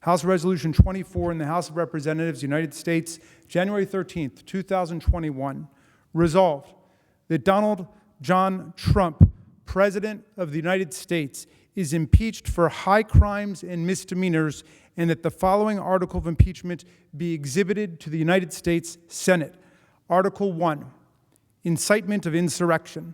House Resolution 24 in the House of Representatives, United States, January 13th, 2021. Resolved that Donald John Trump, President of the United States, is impeached for high crimes and misdemeanors, and that the following article of impeachment be exhibited to the United States Senate. Article 1, incitement of insurrection.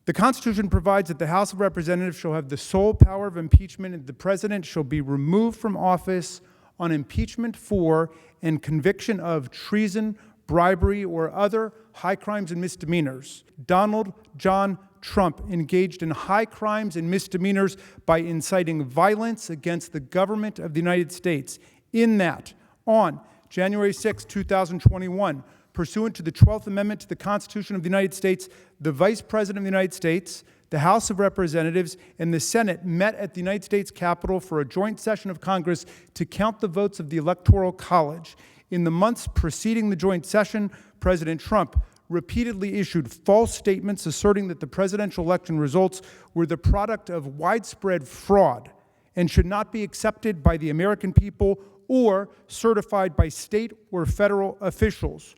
The Constitution provides that the House of Representatives shall have the sole power of impeachment, and the President shall be removed from office on impeachment for and conviction of treason, bribery, or other high crimes and misdemeanors. Donald John Trump engaged in high crimes and misdemeanors by inciting violence against the government of the United States, in that, on January 6, 2021, pursuant to the 12th Amendment to the Constitution of the United States, the Vice President of the United States, the House of Representatives, and the Senate met at the United States Capitol for a joint session of Congress to count the votes of the Electoral College. In the months preceding the joint session, President Trump repeatedly issued false statements asserting that the presidential election results were the product of widespread fraud and should not be accepted by the American people or certified by state or federal officials.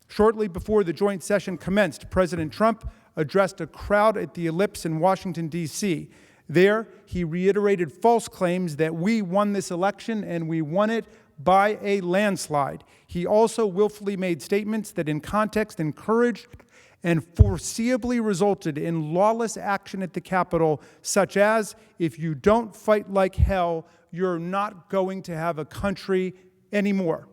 Shortly before the joint session commenced, President Trump addressed a crowd at the Ellipse in Washington, D.C. There, he reiterated false claims that we won this election and we won it by a landslide. He also willfully made statements that in context encouraged and foreseeably resulted in lawless action at the Capitol, such as, if you don't fight like hell, you're not going to have a country anymore.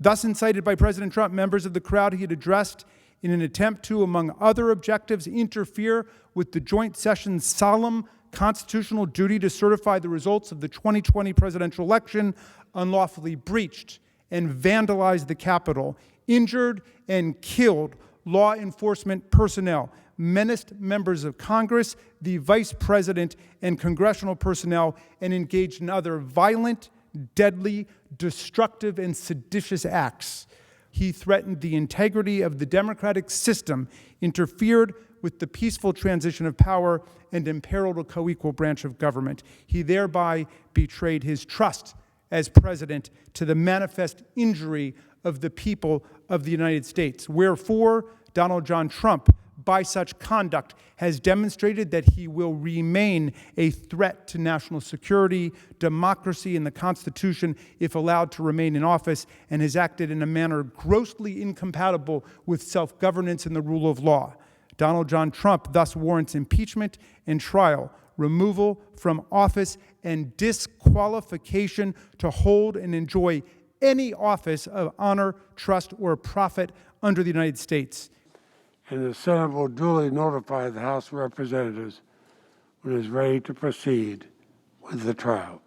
Thus incited by President Trump, members of the crowd he had addressed in an attempt to, among other objectives, interfere with the joint session's solemn constitutional duty to certify the results of the 2020 presidential election, unlawfully breached and vandalized the Capitol, injured and killed law enforcement personnel, menaced members of Congress, the Vice President, and congressional personnel, and engaged in other violent, deadly, destructive, and seditious acts. He threatened the integrity of the democratic system, interfered with the peaceful transition of power, and imperiled a co-equal branch of government. He thereby betrayed his trust as president to the manifest injury of the people of the United States. Wherefore, Donald John Trump, by such conduct, has demonstrated that he will remain a threat to national security, democracy, and the Constitution if allowed to remain in office, and has acted in a manner grossly incompatible with self-governance and the rule of law. Donald John Trump thus warrants impeachment and trial, removal from office, and disqualification to hold and enjoy any office of honor, trust, or profit under the United States. And the Senate will duly notify the House of Representatives when it is ready to proceed with the trial.